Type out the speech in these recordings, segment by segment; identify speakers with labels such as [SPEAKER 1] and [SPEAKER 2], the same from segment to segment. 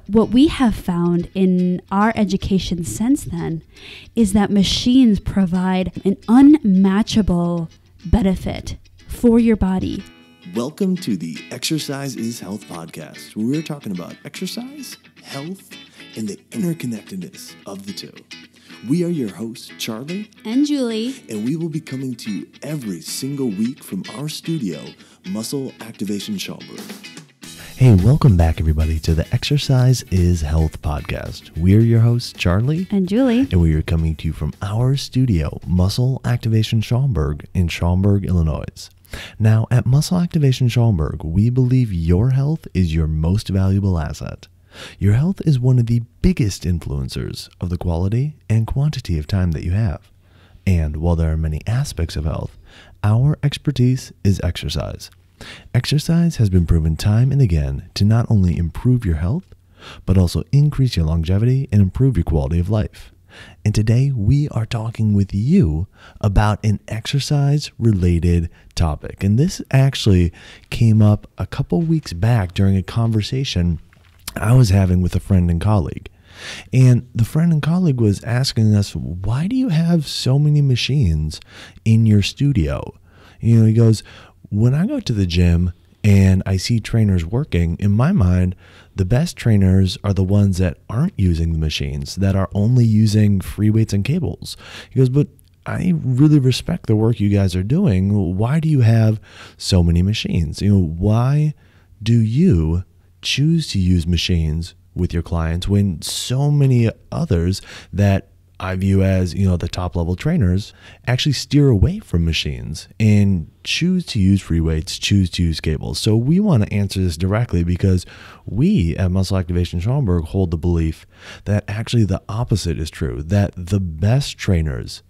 [SPEAKER 1] What we have found in our education since then is that machines provide an unmatchable benefit for your body.
[SPEAKER 2] Welcome to the Exercise is Health podcast, where we're talking about exercise, health, and the interconnectedness of the two. We are your hosts, Charlie
[SPEAKER 1] and Julie,
[SPEAKER 2] and we will be coming to you every single week from our studio, Muscle Activation Schaumburg. Hey, welcome back, everybody, to the Exercise is Health podcast. We're your hosts, Charlie
[SPEAKER 1] and Julie,
[SPEAKER 2] and we are coming to you from our studio, Muscle Activation Schaumburg in Schaumburg, Illinois. Now, at Muscle Activation Schaumburg, we believe your health is your most valuable asset. Your health is one of the biggest influencers of the quality and quantity of time that you have. And while there are many aspects of health, our expertise is exercise. Exercise has been proven time and again to not only improve your health, but also increase your longevity and improve your quality of life. And today we are talking with you about an exercise-related topic. And this actually came up a couple weeks back during a conversation I was having with a friend and colleague. And the friend and colleague was asking us, why do you have so many machines in your studio? You know, he goes, when I go to the gym and I see trainers working, in my mind, the best trainers are the ones that aren't using the machines, that are only using free weights and cables. He goes, but I really respect the work you guys are doing. Why do you have so many machines? You know, why do you choose to use machines with your clients when so many others that I view as, you know, the top level trainers actually steer away from machines and choose to use free weights, choose to use cables? So we want to answer this directly because we at Muscle Activation Schaumburg hold the belief that actually the opposite is true, that the best trainers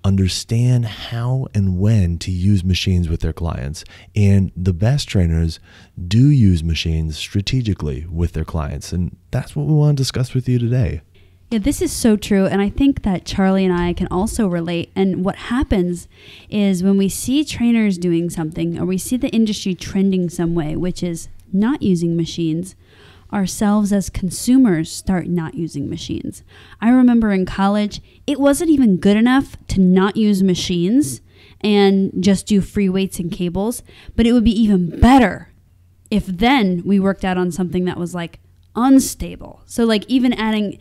[SPEAKER 2] understand how and when to use machines with their clients. And the best trainers do use machines strategically with their clients. And that's what we want to discuss with you today.
[SPEAKER 1] Yeah, this is so true. And I think that Charlie and I can also relate. And what happens is when we see trainers doing something or we see the industry trending some way, which is not using machines, ourselves as consumers start not using machines. I remember in college, it wasn't even good enough to not use machines and just do free weights and cables, but it would be even better if then we worked out on something that was like unstable. So like even adding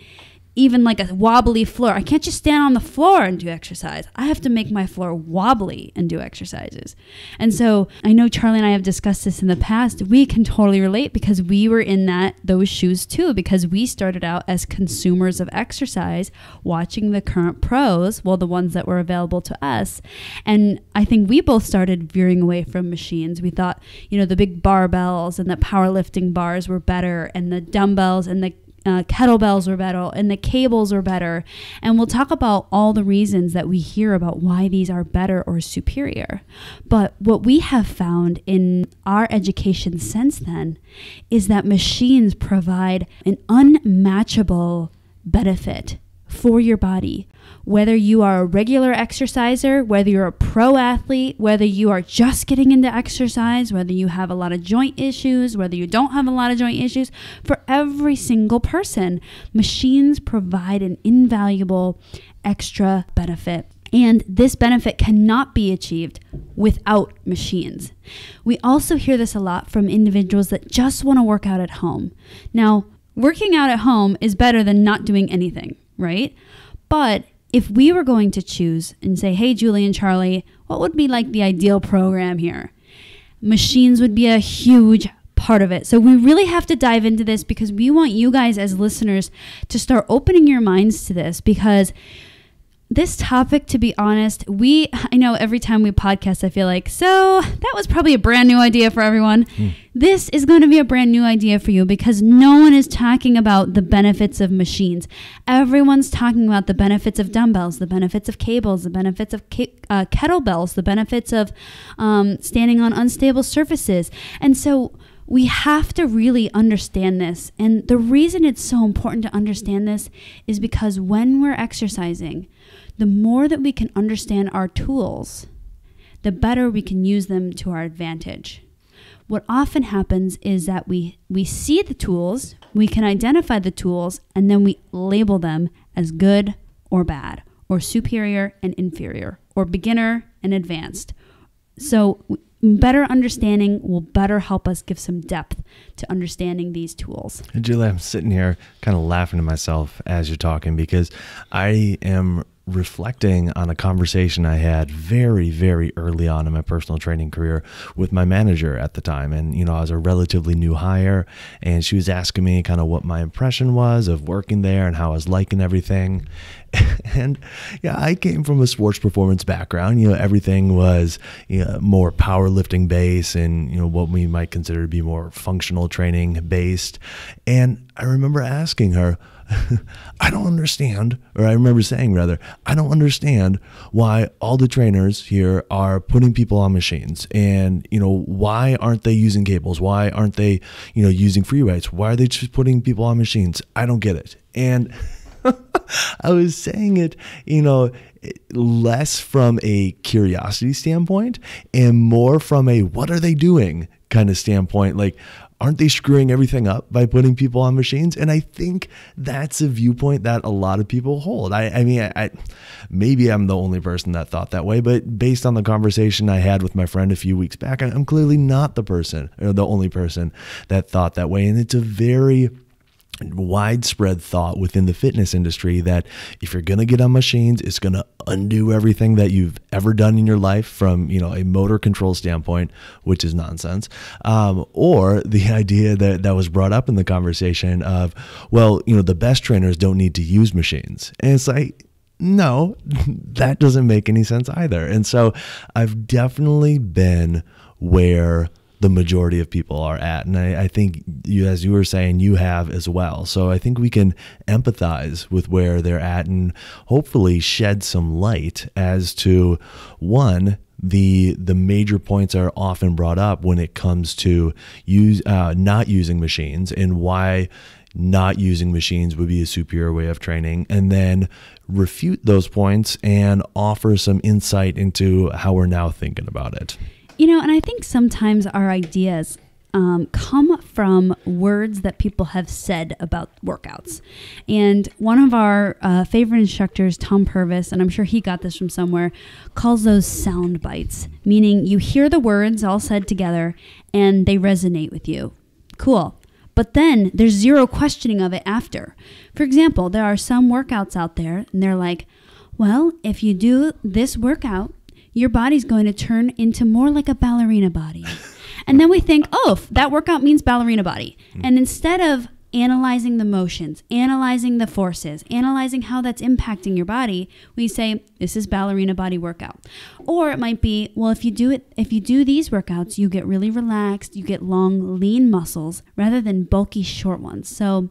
[SPEAKER 1] like a wobbly floor. I can't just stand on the floor and do exercise. I have to make my floor wobbly and do exercises. And so I know Charlie and I have discussed this in the past. We can totally relate because we were in those shoes too, because we started out as consumers of exercise, watching the current pros, well, the ones that were available to us. And I think we both started veering away from machines. We thought, you know, the big barbells and the powerlifting bars were better, and the dumbbells and the kettlebells were better, and the cables were better. And we'll talk about all the reasons that we hear about why these are better or superior. But what we have found in our education since then is that machines provide an unmatchable benefit for your body. Whether you are a regular exerciser, whether you're a pro athlete, whether you are just getting into exercise, whether you have a lot of joint issues, whether you don't have a lot of joint issues, for every single person, machines provide an invaluable extra benefit. And this benefit cannot be achieved without machines. We also hear this a lot from individuals that just want to work out at home. Now, working out at home is better than not doing anything, right? But if we were going to choose and say, hey, Julie and Charlie, what would be like the ideal program here? Machines would be a huge part of it. So we really have to dive into this because we want you guys as listeners to start opening your minds to this, because this topic, to be honest, I know every time we podcast, I feel like, so that was probably a brand new idea for everyone. This is going to be a brand new idea for you because no one is talking about the benefits of machines. Everyone's talking about the benefits of dumbbells, the benefits of cables, the benefits of kettlebells, the benefits of standing on unstable surfaces. And so we have to really understand this. And the reason it's so important to understand this is because when we're exercising, the more that we can understand our tools, the better we can use them to our advantage. what often happens is that we see the tools, we can identify the tools, and then we label them as good or bad, or superior and inferior, or beginner and advanced. So better understanding will better help us give some depth to understanding these tools.
[SPEAKER 2] And Julie, I'm sitting here kind of laughing to myself as you're talking, because I am reflecting on a conversation I had very, very early on in my personal training career with my manager at the time. And, I was a relatively new hire, and she was asking me kind of what my impression was of working there and how I was liking everything. And I came from a sports performance background. Everything was more powerlifting based and, what we might consider to be more functional training based. And I remember asking her, I don't understand, or I remember saying rather, I don't understand why all the trainers here are putting people on machines, and, why aren't they using cables? Why aren't they, using free weights? Why are they just putting people on machines? I don't get it. And I was saying it, less from a curiosity standpoint and more from a what are they doing kind of standpoint. Like, aren't they screwing everything up by putting people on machines? And I think that's a viewpoint that a lot of people hold. I mean, maybe I'm the only person that thought that way, but based on the conversation I had with my friend a few weeks back, I'm clearly not the person or the only person that thought that way. And it's a very widespread thought within the fitness industry that if you're going to get on machines, it's going to undo everything that you've ever done in your life from, a motor control standpoint, which is nonsense. Or the idea that was brought up in the conversation of, well, the best trainers don't need to use machines. And it's like, no, that doesn't make any sense either. And so I've definitely been where the majority of people are at. And I think as you were saying, you have as well. So I think we can empathize with where they're at and hopefully shed some light as to, one, the major points are often brought up when it comes to not using machines and why not using machines would be a superior way of training, and then refute those points and offer some insight into how we're now thinking about it.
[SPEAKER 1] And I think sometimes our ideas come from words that people have said about workouts. And one of our favorite instructors, Tom Purvis, and I'm sure he got this from somewhere, calls those sound bites, meaning you hear the words all said together and they resonate with you. Cool. But then there's zero questioning of it after. For example, there are some workouts out there and they're like, well, if you do this workout, your body's going to turn into more like a ballerina body. And then we think, oh, that workout means ballerina body. And instead of analyzing the motions, analyzing the forces, analyzing how that's impacting your body, we say, this is ballerina body workout. Or it might be, well, if you do these workouts, you get really relaxed, you get long, lean muscles rather than bulky, short ones. So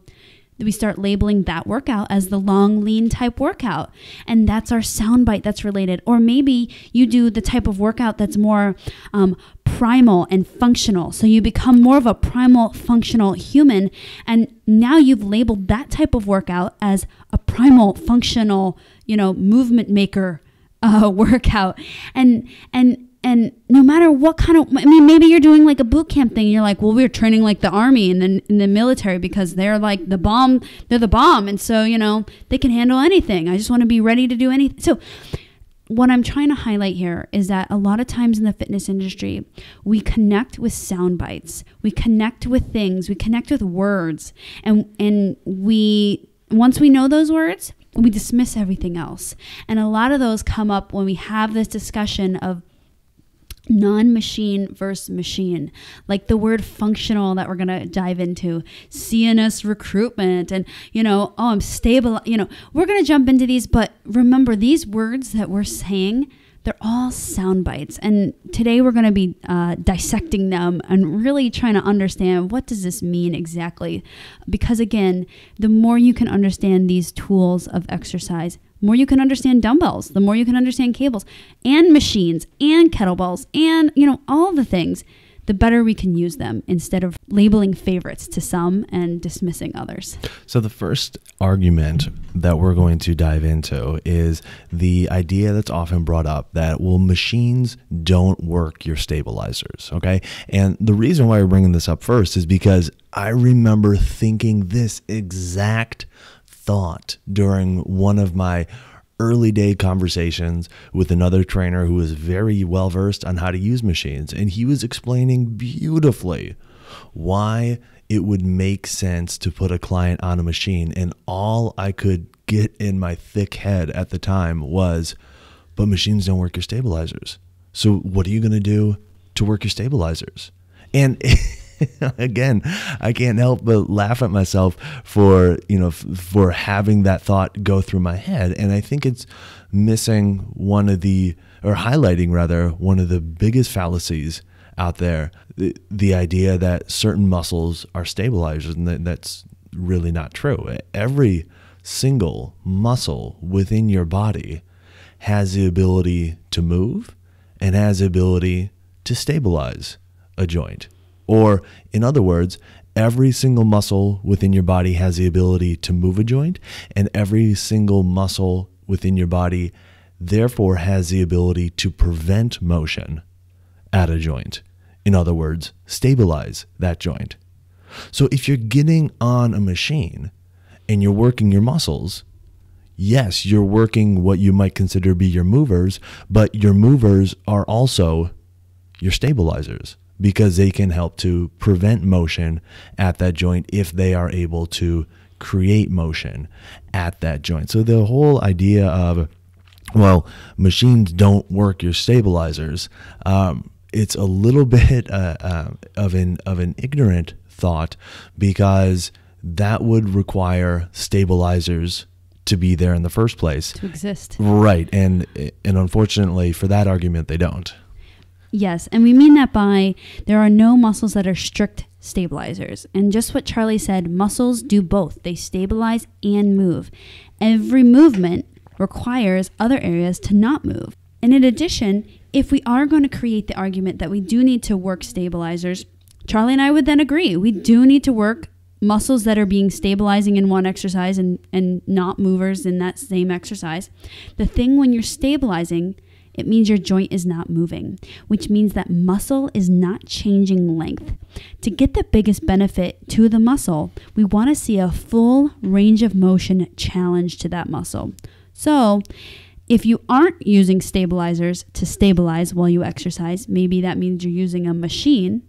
[SPEAKER 1] we start labeling that workout as the long, lean type workout. And that's our soundbite that's related. Or maybe you do the type of workout that's more primal and functional. So you become more of a primal, functional human. And now you've labeled that type of workout as a primal, functional, movement maker workout. And no matter what kind of, maybe you're doing like a boot camp thing and you're like, well, we're training like the army and then in the military because they're like the bomb, they're the bomb. And so, they can handle anything. I just want to be ready to do anything. So what I'm trying to highlight here is that a lot of times in the fitness industry, we connect with sound bites. We connect with things. We connect with words. And once we know those words, we dismiss everything else. And a lot of those come up when we have this discussion of non-machine versus machine, like the word functional that we're going to dive into, CNS recruitment, and, I'm stable, we're going to jump into these, but remember these words that we're saying, they're all sound bites. And today we're going to be dissecting them and really trying to understand what does this mean exactly? Because again, the more you can understand these tools of exercise, the more you can understand dumbbells, the more you can understand cables and machines and kettlebells and, all the things, the better we can use them instead of labeling favorites to some and dismissing others.
[SPEAKER 2] So the first argument that we're going to dive into is the idea that's often brought up that, well, machines don't work your stabilizers, okay? And the reason why we're bringing this up first is because I remember thinking this exact thought during one of my early day conversations with another trainer who was very well versed on how to use machines. And he was explaining beautifully why it would make sense to put a client on a machine. And all I could get in my thick head at the time was, but machines don't work your stabilizers. So what are you going to do to work your stabilizers? And again, I can't help but laugh at myself for having that thought go through my head. And I think it's missing highlighting rather, one of the biggest fallacies out there, the idea that certain muscles are stabilizers, and that's really not true. Every single muscle within your body has the ability to move and has the ability to stabilize a joint. Or, in other words, every single muscle within your body has the ability to move a joint, and every single muscle within your body, therefore, has the ability to prevent motion at a joint. In other words, stabilize that joint. So if you're getting on a machine and you're working your muscles, yes, you're working what you might consider to be your movers, but your movers are also your stabilizers, because they can help to prevent motion at that joint if they are able to create motion at that joint. So the whole idea of, well, machines don't work your stabilizers, it's a little bit of an ignorant thought, because that would require stabilizers to be there in the first place.
[SPEAKER 1] To exist.
[SPEAKER 2] Right. And unfortunately for that argument, they don't.
[SPEAKER 1] Yes, and we mean that by there are no muscles that are strict stabilizers. And just what Charlie said, muscles do both. They stabilize and move. Every movement requires other areas to not move. And in addition, if we are going to create the argument that we do need to work stabilizers, Charlie and I would then agree. We do need to work muscles that are being stabilizing in one exercise and not movers in that same exercise. The thing when you're stabilizing, it means your joint is not moving, which means that muscle is not changing length. To get the biggest benefit to the muscle, we want to see a full range of motion challenge to that muscle. So if you aren't using stabilizers to stabilize while you exercise, maybe that means you're using a machine,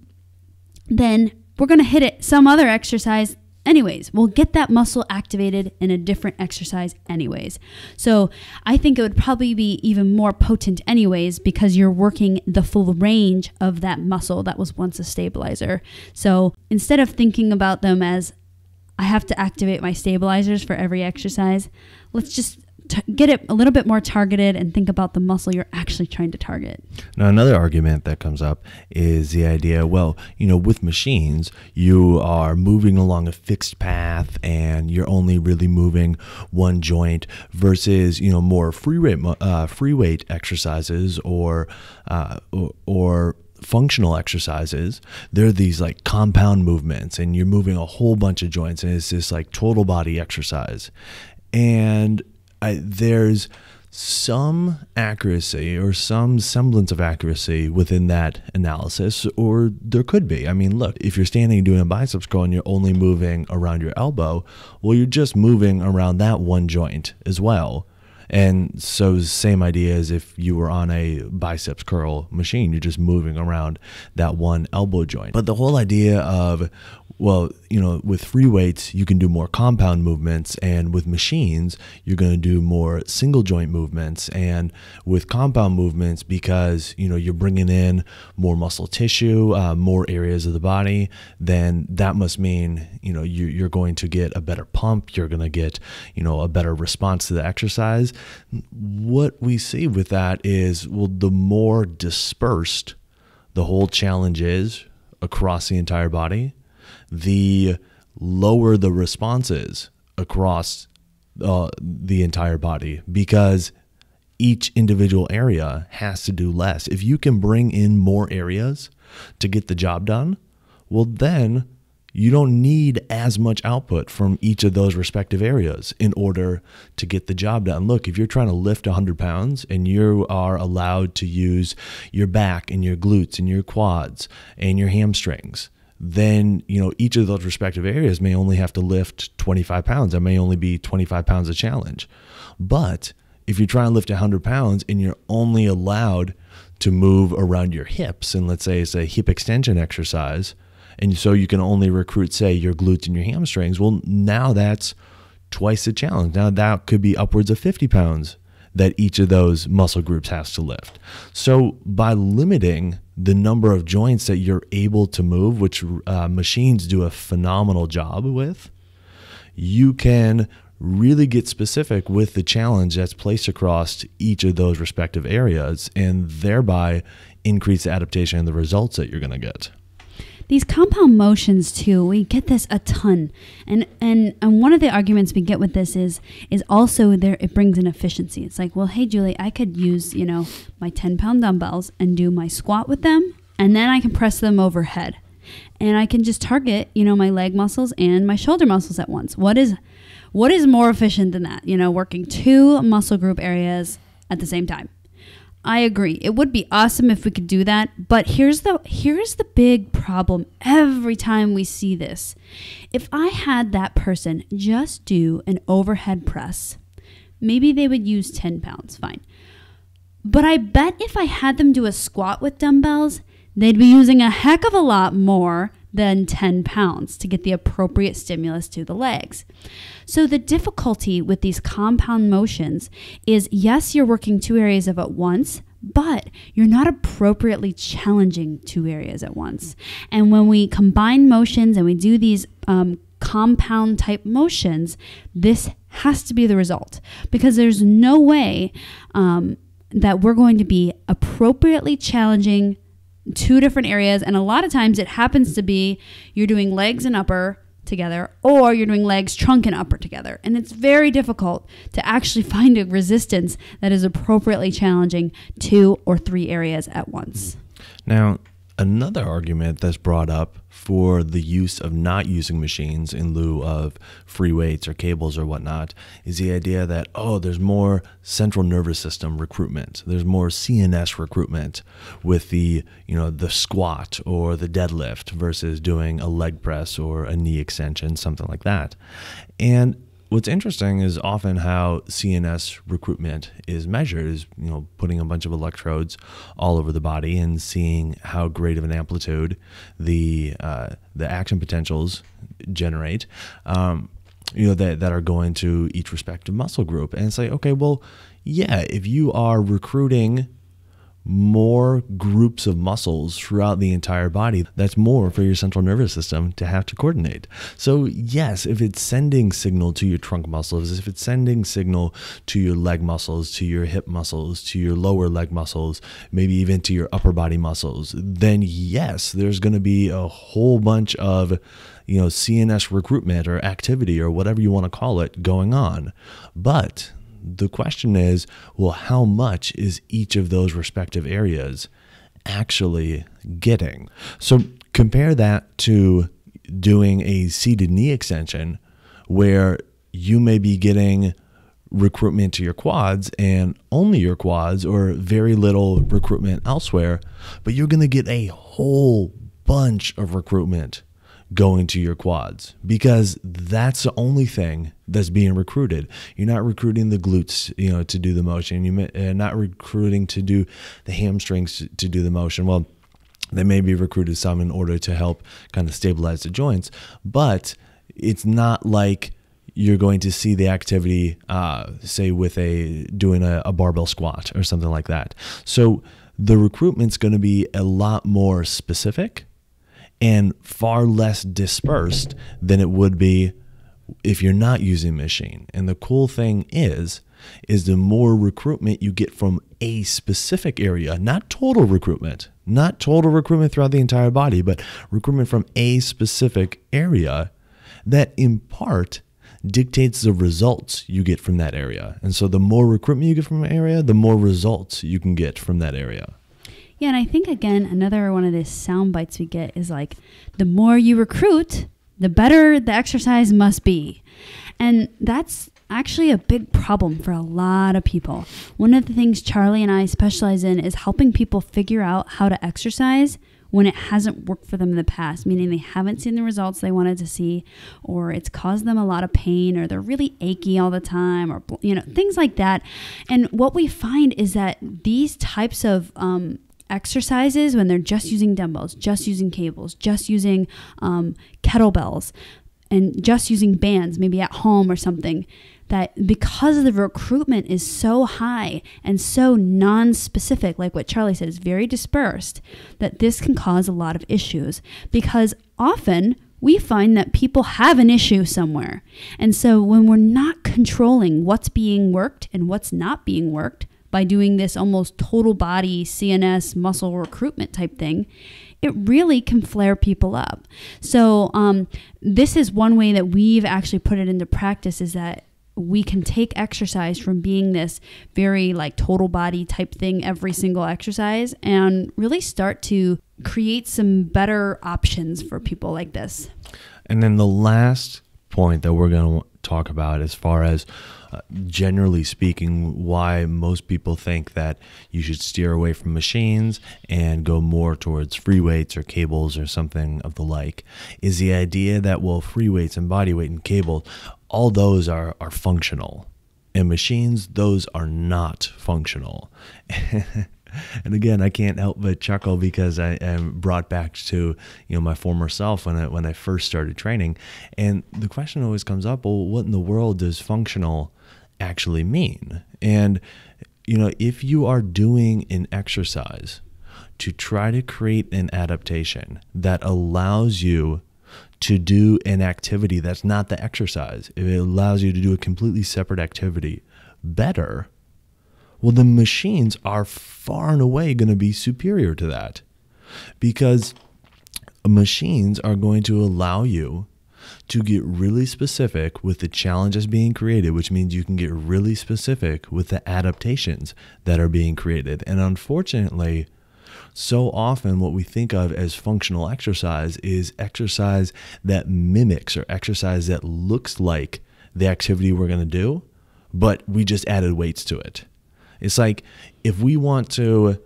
[SPEAKER 1] then we're going to hit it some other exercise anyways. We'll get that muscle activated in a different exercise anyways. So I think it would probably be even more potent anyways, because you're working the full range of that muscle that was once a stabilizer. So instead of thinking about them as I have to activate my stabilizers for every exercise, let's just get it a little bit more targeted and think about the muscle you're actually trying to target.
[SPEAKER 2] Now, another argument that comes up is the idea, well, with machines, you are moving along a fixed path and you're only really moving one joint versus, more free weight exercises or functional exercises. They're these like compound movements and you're moving a whole bunch of joints, and it's this like total body exercise. And there's some accuracy or some semblance of accuracy within that analysis, or there could be. I mean, look, if you're standing and doing a biceps curl and you're only moving around your elbow, well, you're just moving around that one joint as well. And so same idea as if you were on a biceps curl machine, you're just moving around that one elbow joint. But the whole idea of, well, with free weights, you can do more compound movements, and with machines, you're going to do more single joint movements. And with compound movements, because, you're bringing in more muscle tissue, more areas of the body, then that must mean, you're going to get a better pump. You're going to get, a better response to the exercise. What we see with that is, well, the more dispersed the whole challenge is across the entire body, the lower the response is across the entire body, because each individual area has to do less. If you can bring in more areas to get the job done, well, then you don't need as much output from each of those respective areas in order to get the job done. Look, if you're trying to lift 100 pounds and you are allowed to use your back and your glutes and your quads and your hamstrings, then, each of those respective areas may only have to lift 25 pounds. That may only be 25 pounds a challenge. But if you're trying to lift 100 pounds and you're only allowed to move around your hips, and let's say it's a hip extension exercise, and so you can only recruit, say, your glutes and your hamstrings, well, now that's twice the challenge. Now that could be upwards of 50 pounds that each of those muscle groups has to lift. So by limiting the number of joints that you're able to move, which machines do a phenomenal job with, you can really get specific with the challenge that's placed across each of those respective areas and thereby increase the adaptation and the results that you're going to get.
[SPEAKER 1] These compound motions too, we get this a ton. And one of the arguments we get with this is also there, it brings in efficiency. It's like, well, hey, Julie, I could use, my 10-pound dumbbells and do my squat with them, and then I can press them overhead. And I can just target, my leg muscles and my shoulder muscles at once. What is more efficient than that? Working two muscle group areas at the same time. I agree. It would be awesome if we could do that, but here's the big problem every time we see this. If I had that person just do an overhead press, maybe they would use 10 pounds, fine. But I bet if I had them do a squat with dumbbells, they'd be using a heck of a lot more than 10 pounds to get the appropriate stimulus to the legs. So the difficulty with these compound motions is, yes, you're working two areas at once, but you're not appropriately challenging two areas at once. And when we combine motions and we do these compound type motions, this has to be the result, because there's no way that we're going to be appropriately challenging two different areas. And a lot of times it happens to be you're doing legs and upper together, or you're doing legs, trunk, and upper together. And it's very difficult to actually find a resistance that is appropriately challenging two or three areas at once.
[SPEAKER 2] Now, another argument that's brought up for the use of not using machines in lieu of free weights or cables or whatnot is the idea that, there's more central nervous system recruitment. There's more CNS recruitment with the squat or the deadlift versus doing a leg press or a knee extension, something like that. And what's interesting is often how CNS recruitment is measured is, putting a bunch of electrodes all over the body and seeing how great of an amplitude the action potentials generate, that are going to each respective muscle group. And it's like, okay, well, yeah, if you are recruiting more groups of muscles throughout the entire body, that's more for your central nervous system to have to coordinate. So yes, if it's sending signal to your trunk muscles, if it's sending signal to your leg muscles, to your hip muscles, to your lower leg muscles, maybe even to your upper body muscles, then yes, there's going to be a whole bunch of CNS recruitment or activity or whatever you want to call it going on. But the question is, well, how much is each of those respective areas actually getting? So compare that to doing a seated knee extension where you may be getting recruitment to your quads and only your quads, or very little recruitment elsewhere, but you're going to get a whole bunch of recruitment going to your quads, because that's the only thing that's being recruited. You're not recruiting the glutes, to do the motion. You're not recruiting to do the hamstrings to do the motion. Well, they may be recruited some in order to help kind of stabilize the joints, but it's not like you're going to see the activity, say with doing a barbell squat or something like that. So the recruitment's going to be a lot more specific and far less dispersed than it would be if you're not using a machine. And the cool thing is the more recruitment you get from a specific area, not total recruitment throughout the entire body, but recruitment from a specific area, that in part dictates the results you get from that area. And so the more recruitment you get from an area, the more results you can get from that area.
[SPEAKER 1] Yeah, and I think, again, another one of the sound bites we get is like, the more you recruit, the better the exercise must be. And that's actually a big problem for a lot of people. One of the things Charlie and I specialize in is helping people figure out how to exercise when it hasn't worked for them in the past, meaning they haven't seen the results they wanted to see, or it's caused them a lot of pain, or they're really achy all the time, or things like that. And what we find is that these types of exercises, when they're just using dumbbells, just using cables, just using kettlebells, and just using bands, maybe at home or something, that because the recruitment is so high and so non-specific, like what Charlie said, is very dispersed, that this can cause a lot of issues, because often we find that people have an issue somewhere. And so when we're not controlling what's being worked and what's not being worked by doing this almost total body CNS muscle recruitment type thing, it really can flare people up. So this is one way that we've actually put it into practice, is that we can take exercise from being this very like total body type thing every single exercise, and really start to create some better options for people like this.
[SPEAKER 2] And then the last point that we're going to talk about, as far as generally speaking, why most people think that you should steer away from machines and go more towards free weights or cables or something of the like, is the idea that, well, free weights and body weight and cables, all those are functional, and machines, those are not functional. And again, I can't help but chuckle, because I am brought back to my former self when I first started training, and the question always comes up: well, what in the world does functional actually mean? And if you are doing an exercise to try to create an adaptation that allows you to do an activity that's not the exercise, if it allows you to do a completely separate activity better, well, the machines are far and away going to be superior to that, because machines are going to allow you to get really specific with the challenges being created, which means you can get really specific with the adaptations that are being created. And unfortunately, so often what we think of as functional exercise is exercise that mimics, or exercise that looks like the activity we're going to do, but we just added weights to it. It's like, if we want to,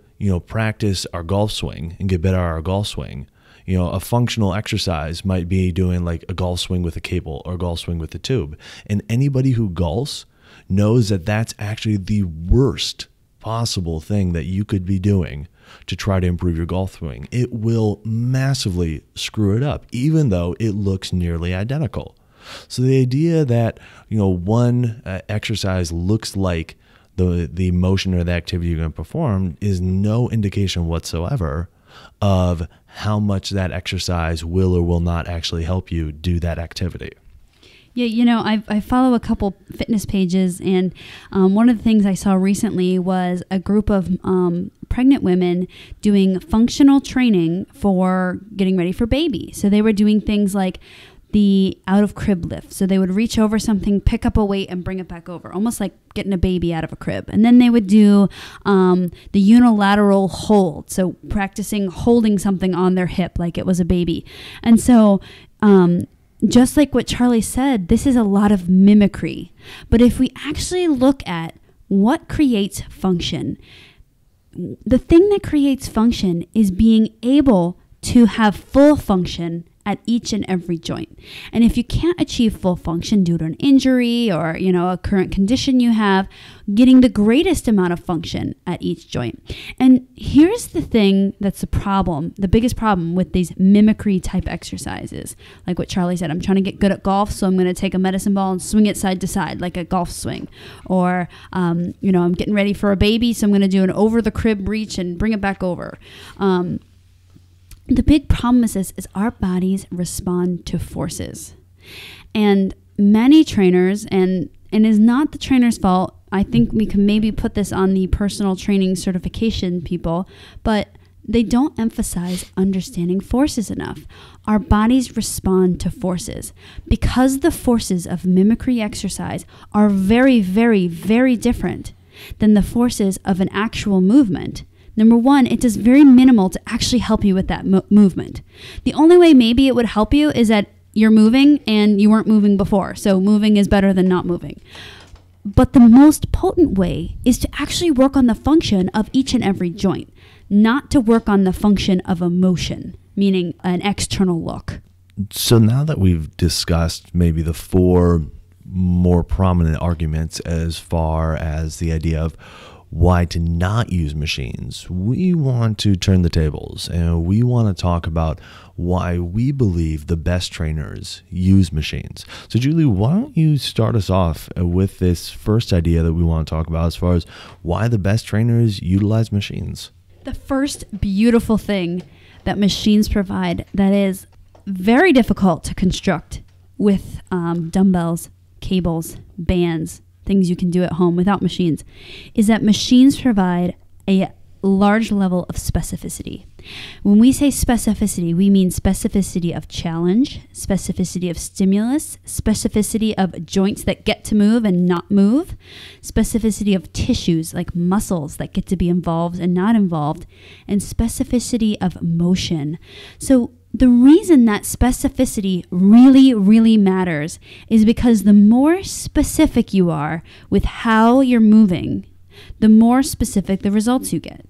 [SPEAKER 2] practice our golf swing and get better at our golf swing, a functional exercise might be doing like a golf swing with a cable or a golf swing with a tube. And anybody who golfs knows that that's actually the worst possible thing that you could be doing to try to improve your golf swing. It will massively screw it up, even though it looks nearly identical. So the idea that, one exercise looks like the motion or the activity you're going to perform is no indication whatsoever of how much that exercise will or will not actually help you do that activity.
[SPEAKER 1] Yeah, I follow a couple fitness pages, and one of the things I saw recently was a group of pregnant women doing functional training for getting ready for baby. So they were doing things like the out of crib lift. So they would reach over something, pick up a weight, and bring it back over, almost like getting a baby out of a crib. And then they would do the unilateral hold. So practicing holding something on their hip like it was a baby. And so just like what Charlie said, this is a lot of mimicry. But if we actually look at what creates function, the thing that creates function is being able to have full function at each and every joint. And if you can't achieve full function due to an injury or, a current condition you have, getting the greatest amount of function at each joint. And here's the thing that's the problem, the biggest problem with these mimicry type exercises. Like what Charlie said, I'm trying to get good at golf, so I'm going to take a medicine ball and swing it side to side like a golf swing. Or, I'm getting ready for a baby, so I'm going to do an over the crib reach and bring it back over. The big problem is this, is our bodies respond to forces. And many trainers, and it's not the trainer's fault, I think we can maybe put this on the personal training certification people, but they don't emphasize understanding forces enough. Our bodies respond to forces. Because the forces of mimicry exercise are very, very, very different than the forces of an actual movement, Number one, it does very minimal to actually help you with that movement. The only way maybe it would help you is that you're moving and you weren't moving before. So moving is better than not moving. But the most potent way is to actually work on the function of each and every joint, not to work on the function of a motion, meaning an external look.
[SPEAKER 2] So now that we've discussed maybe the 4 more prominent arguments as far as the idea of why to not use machines, we want to turn the tables and we want to talk about why we believe the best trainers use machines. So Julie, why don't you start us off with this first idea that we want to talk about as far as why the best trainers utilize machines?
[SPEAKER 1] The first beautiful thing that machines provide that is very difficult to construct with dumbbells, cables, bands, things you can do at home without machines, is that machines provide a large level of specificity. When we say specificity, we mean specificity of challenge, specificity of stimulus, specificity of joints that get to move and not move, specificity of tissues like muscles that get to be involved and not involved, and specificity of motion. So the reason that specificity really, really matters is because the more specific you are with how you're moving, the more specific the results you get.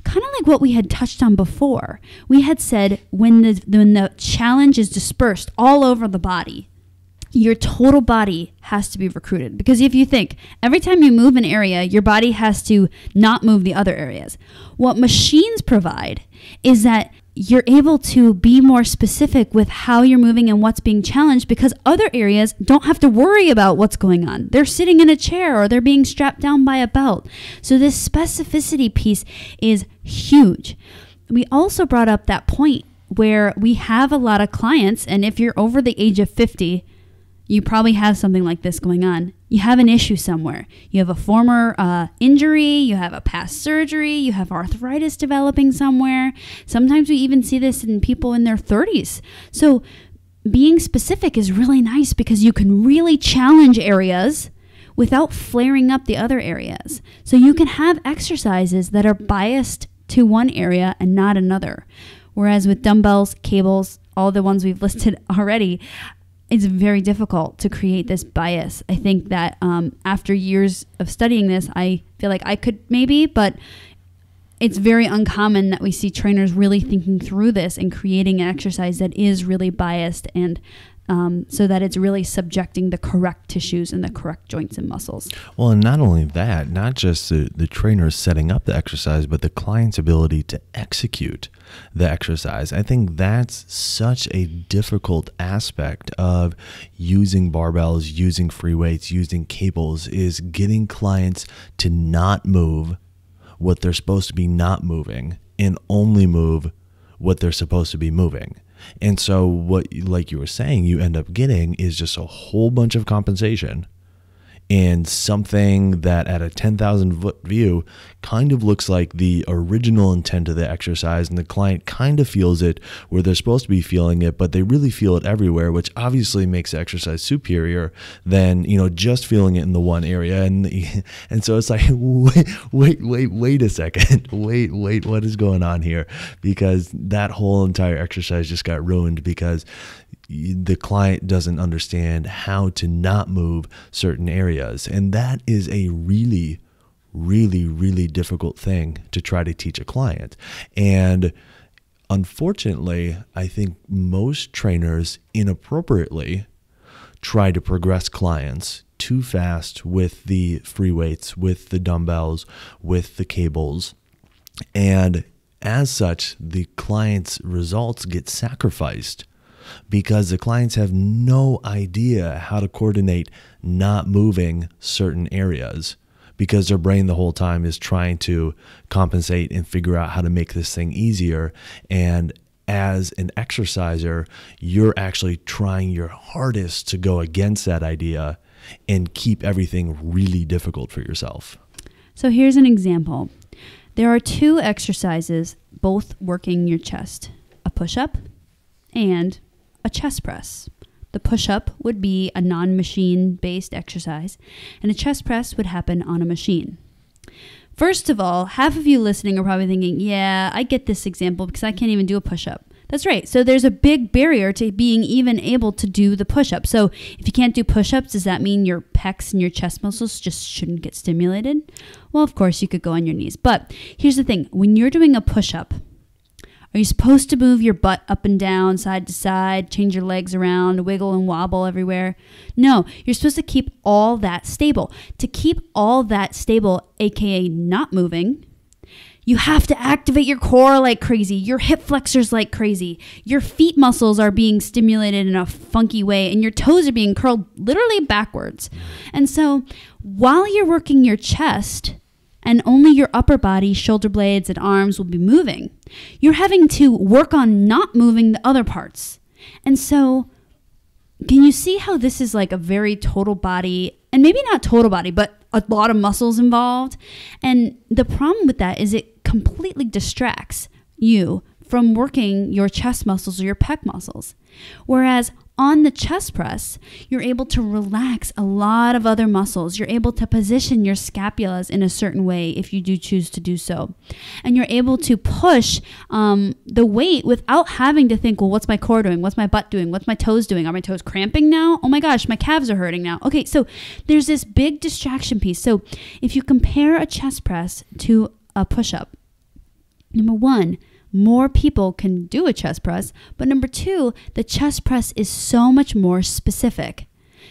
[SPEAKER 1] Kind of like what we had touched on before. We had said when the challenge is dispersed all over the body, your total body has to be recruited. Because if you think every time you move an area, your body has to not move the other areas. What machines provide is that you're able to be more specific with how you're moving and what's being challenged because other areas don't have to worry about what's going on. They're sitting in a chair or they're being strapped down by a belt. So this specificity piece is huge. We also brought up that point where we have a lot of clients, and if you're over the age of 50, you probably have something like this going on. You have an issue somewhere. You have a former injury, you have a past surgery, you have arthritis developing somewhere. Sometimes we even see this in people in their 30s. So being specific is really nice because you can really challenge areas without flaring up the other areas. So you can have exercises that are biased to one area and not another. Whereas with dumbbells, cables, all the ones we've listed already, it's very difficult to create this bias. I think that after years of studying this, I feel like I could maybe, but it's very uncommon that we see trainers really thinking through this and creating an exercise that is really biased and so that it's really subjecting the correct tissues and the correct joints and muscles.
[SPEAKER 2] Well, and not only that, not just the trainer setting up the exercise, but the client's ability to execute the exercise. I think that's such a difficult aspect of using barbells, using free weights, using cables, is getting clients to not move what they're supposed to be not moving and only move what they're supposed to be moving. And so what, like you were saying, you end up getting is just a whole bunch of compensation and something that at a 10,000 foot view kind of looks like the original intent of the exercise, and the client kind of feels it where they're supposed to be feeling it, but they really feel it everywhere, which obviously makes the exercise superior than, you know, just feeling it in the one area. And so it's like, wait a second, wait, what is going on here? Because that whole entire exercise just got ruined because the client doesn't understand how to not move certain areas. And that is a really, really, really difficult thing to try to teach a client. And unfortunately, I think most trainers inappropriately try to progress clients too fast with the free weights, with the dumbbells, with the cables. And as such, the client's results get sacrificed because the clients have no idea how to coordinate not moving certain areas, because their brain the whole time is trying to compensate and figure out how to make this thing easier. And as an exerciser, you're actually trying your hardest to go against that idea and keep everything really difficult for yourself.
[SPEAKER 1] So here's an example. There are two exercises, both working your chest, a push-up and a chest press. The push-up would be a non-machine based exercise, and a chest press would happen on a machine. First of all, half of you listening are probably thinking, yeah, I get this example because I can't even do a push-up. That's right. So there's a big barrier to being even able to do the push-up. So if you can't do push-ups, does that mean your pecs and your chest muscles just shouldn't get stimulated? Well, of course, you could go on your knees. But here's the thing. When you're doing a push-up, are you supposed to move your butt up and down, side to side, change your legs around, wiggle and wobble everywhere? No, you're supposed to keep all that stable. To keep all that stable, aka not moving, you have to activate your core like crazy, your hip flexors like crazy, your feet muscles are being stimulated in a funky way, and your toes are being curled literally backwards. And so while you're working your chest, and only your upper body, shoulder blades, and arms will be moving, you're having to work on not moving the other parts. And so can you see how this is like a very total body, and maybe not total body, but a lot of muscles involved? And the problem with that is it completely distracts you from working your chest muscles or your pec muscles. Whereas on the chest press, you're able to relax a lot of other muscles. You're able to position your scapulas in a certain way if you do choose to do so. And you're able to push the weight without having to think, well, what's my core doing? What's my butt doing? What's my toes doing? Are my toes cramping now? Oh my gosh, my calves are hurting now. Okay, so there's this big distraction piece. So if you compare a chest press to a push-up, number one, more people can do a chest press, but number two, the chest press is so much more specific.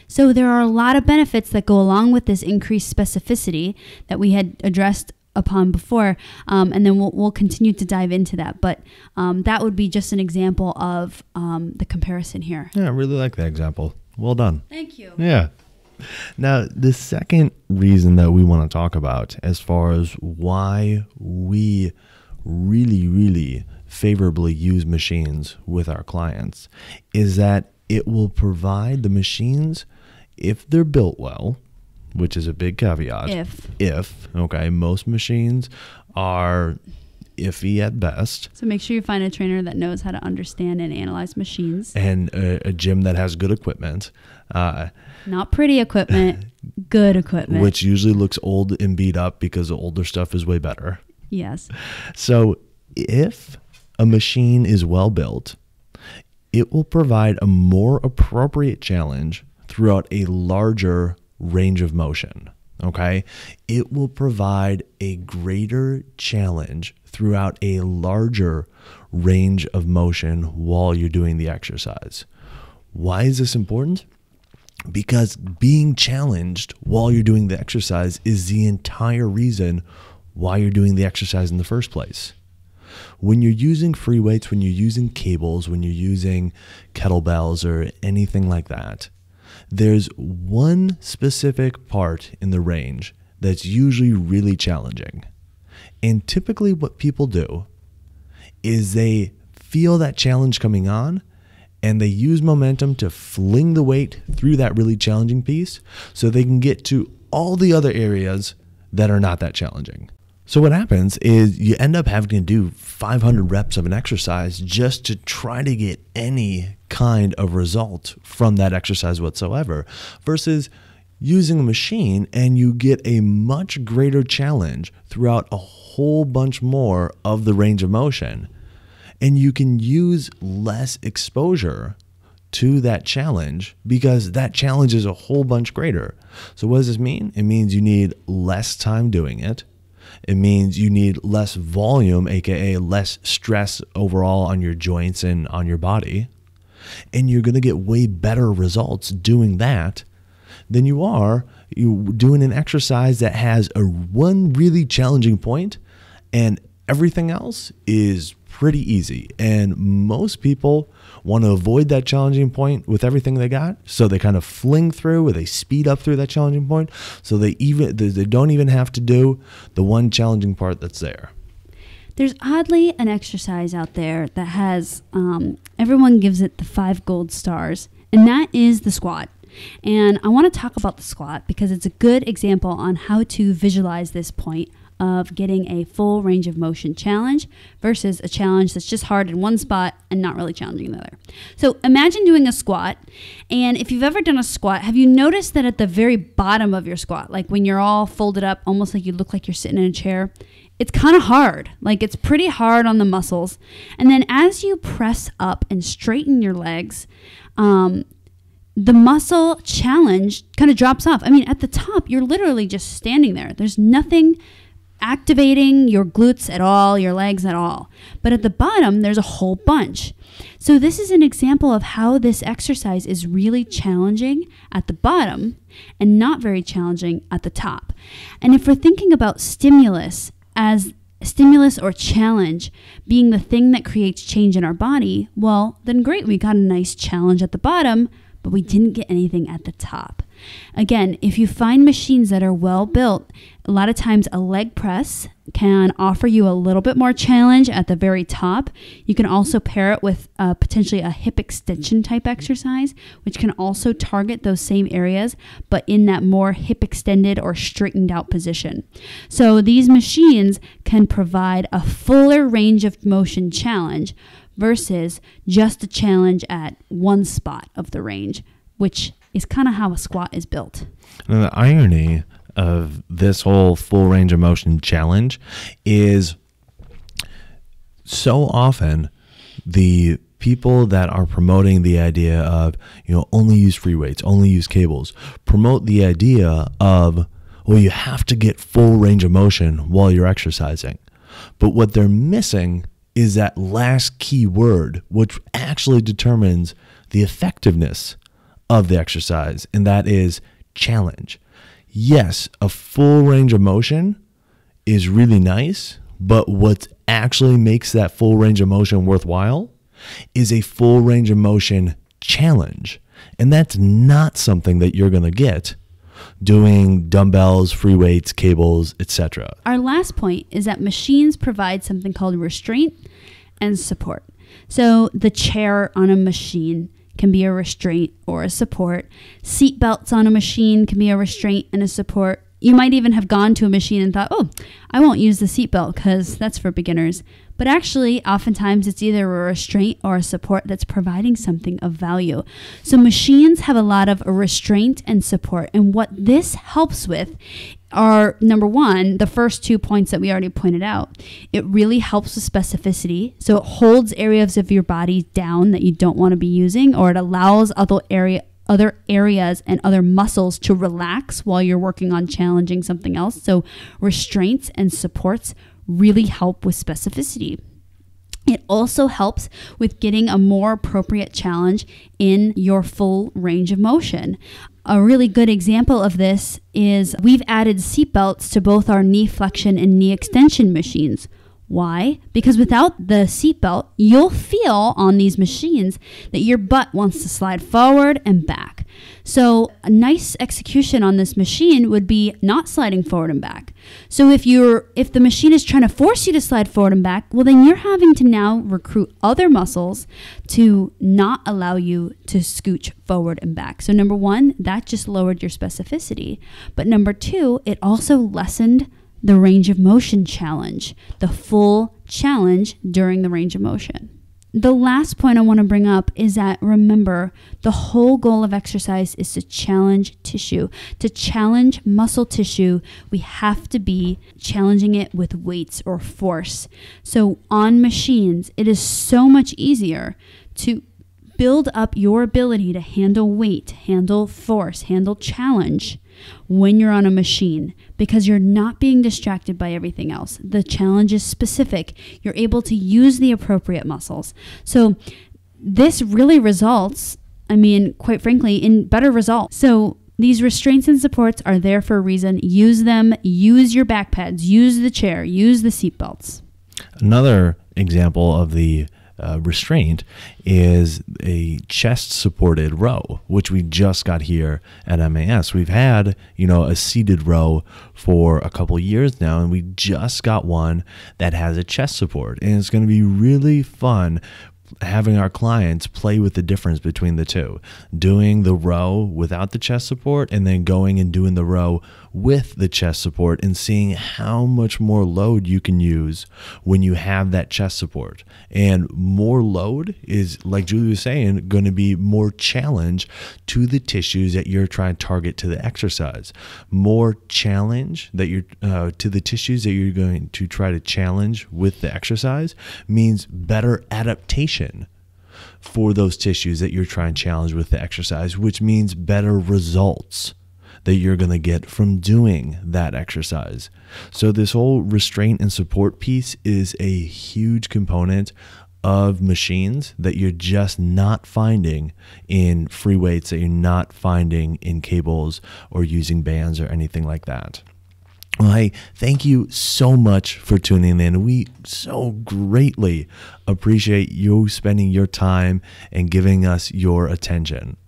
[SPEAKER 1] So there are a lot of benefits that go along with this increased specificity that we had addressed upon before, and then we'll continue to dive into that. But that would be just an example of the comparison here.
[SPEAKER 2] Yeah, I really like that example. Well done.
[SPEAKER 1] Thank you.
[SPEAKER 2] Yeah. Now, the second reason that we want to talk about as far as why we really favorably use machines with our clients is that it will provide the machines, if they're built well, which is a big caveat. If, okay, most machines are iffy at best.
[SPEAKER 1] So make sure you find a trainer that knows how to understand and analyze machines.
[SPEAKER 2] And a gym that has good equipment.
[SPEAKER 1] Not pretty equipment, good equipment.
[SPEAKER 2] Which usually looks old and beat up because the older stuff is way better.
[SPEAKER 1] Yes.
[SPEAKER 2] So if a machine is well built, it will provide a more appropriate challenge throughout a larger range of motion. Okay? It will provide a greater challenge throughout a larger range of motion while you're doing the exercise. Why is this important? Because being challenged while you're doing the exercise is the entire reason why you're doing the exercise in the first place. When you're using free weights, when you're using cables, when you're using kettlebells or anything like that, there's one specific part in the range that's usually really challenging. And typically what people do is they feel that challenge coming on and they use momentum to fling the weight through that really challenging piece so they can get to all the other areas that are not that challenging. So what happens is you end up having to do 500 reps of an exercise just to try to get any kind of result from that exercise whatsoever, versus using a machine and you get a much greater challenge throughout a whole bunch more of the range of motion. And you can use less exposure to that challenge because that challenge is a whole bunch greater. So what does this mean? It means you need less time doing it. It means you need less volume, aka less stress overall on your joints and on your body. And you're going to get way better results doing that than you are doing an exercise that has one really challenging point and everything else is pretty easy. And most people want to avoid that challenging point with everything they got. So they kind of fling through or they speed up through that challenging point. So they don't even have to do the one challenging part that's there.
[SPEAKER 1] There's oddly an exercise out there that has, everyone gives it the 5 gold stars, and that is the squat. And I want to talk about the squat because it's a good example on how to visualize this point of getting a full range of motion challenge versus a challenge that's just hard in one spot and not really challenging in the other. So imagine doing a squat. And if you've ever done a squat, have you noticed that at the very bottom of your squat, like when you're all folded up, almost like you look like you're sitting in a chair, it's kind of hard. Like it's pretty hard on the muscles. And then as you press up and straighten your legs, the muscle challenge kind of drops off. I mean, at the top, you're literally just standing there. There's nothing activating your glutes at all, your legs at all. But at the bottom, there's a whole bunch. So this is an example of how this exercise is really challenging at the bottom and not very challenging at the top. And if we're thinking about stimulus as stimulus or challenge being the thing that creates change in our body, well, then great, we got a nice challenge at the bottom, but we didn't get anything at the top. Again, if you find machines that are well built, a lot of times a leg press can offer you a little bit more challenge at the very top. You can also pair it with potentially a hip extension type exercise, which can also target those same areas, but in that more hip extended or straightened out position. So these machines can provide a fuller range of motion challenge versus just a challenge at one spot of the range, which is kind of how a squat is built.
[SPEAKER 2] And the irony of this whole full range of motion challenge is so often the people that are promoting the idea of, only use free weights, only use cables, promote the idea of, well, you have to get full range of motion while you're exercising. But what they're missing is that last key word, which actually determines the effectiveness of the exercise, and that is challenge. Yes, a full range of motion is really nice, but what actually makes that full range of motion worthwhile is a full range of motion challenge. And that's not something that you're going to get doing dumbbells, free weights, cables, etc.
[SPEAKER 1] Our last point is that machines provide something called restraint and support. So the chair on a machine can be a restraint or a support. Seat belts on a machine can be a restraint and a support. You might even have gone to a machine and thought, oh, I won't use the seat belt because that's for beginners. But actually, oftentimes it's either a restraint or a support that's providing something of value. So machines have a lot of restraint and support. And what this helps with are, number one, the first 2 points that we already pointed out. It really helps with specificity. So it holds areas of your body down that you don't want to be using, or it allows other areas and other muscles to relax while you're working on challenging something else. So restraints and supports really help with specificity. It also helps with getting a more appropriate challenge in your full range of motion. A really good example of this is we've added seatbelts to both our knee flexion and knee extension machines. Why? Because without the seatbelt, you'll feel on these machines that your butt wants to slide forward and back. So a nice execution on this machine would be not sliding forward and back. So if the machine is trying to force you to slide forward and back, well, then you're having to now recruit other muscles to not allow you to scooch forward and back. So number one, that just lowered your specificity. But number two, it also lessened the range of motion challenge, the full challenge during the range of motion. The last point I want to bring up is that, remember, the whole goal of exercise is to challenge tissue. To challenge muscle tissue, we have to be challenging it with weights or force. So on machines, it is so much easier to build up your ability to handle weight, handle force, handle challenge when you're on a machine, because you're not being distracted by everything else. The challenge is specific. You're able to use the appropriate muscles. So this really results, quite frankly, in better results. So these restraints and supports are there for a reason. Use them. Use your back pads. Use the chair. Use the seat belts.
[SPEAKER 2] Another example of the restraint is a chest supported row, which we just got here at MAS. We've had, a seated row for a couple years now, and we just got one that has a chest support, and it's going to be really fun having our clients play with the difference between the two, doing the row without the chest support and then going and doing the row with the chest support and seeing how much more load you can use when you have that chest support. And more load is, like Julie was saying, going to be more challenge to the tissues that you're trying to target to the exercise. More challenge that you're to the tissues that you're going to try to challenge with the exercise means better adaptation for those tissues that you're trying to challenge with the exercise, which means better results that you're going to get from doing that exercise. So this whole restraint and support piece is a huge component of machines that you're just not finding in free weights, that you're not finding in cables or using bands or anything like that. Well, hey, thank you so much for tuning in. We so greatly appreciate you spending your time and giving us your attention.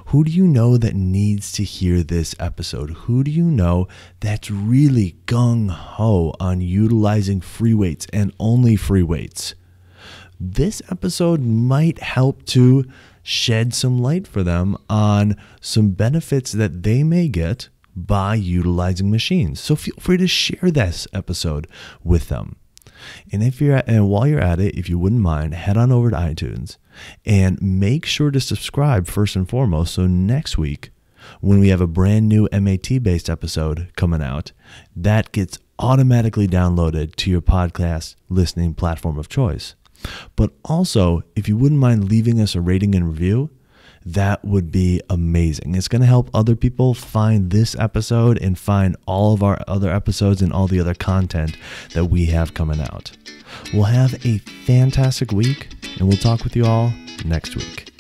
[SPEAKER 2] Who do you know that needs to hear this episode? Who do you know that's really gung-ho on utilizing free weights and only free weights? This episode might help to shed some light for them on some benefits that they may get by utilizing machines. So feel free to share this episode with them. And while you're at it, if you wouldn't mind, head on over to iTunes and make sure to subscribe first and foremost. So next week, when we have a brand new MAT-based episode coming out, that gets automatically downloaded to your podcast listening platform of choice. But also, if you wouldn't mind leaving us a rating and review, that would be amazing. It's going to help other people find this episode and find all of our other episodes and all the other content that we have coming out. We'll have a fantastic week, and we'll talk with you all next week.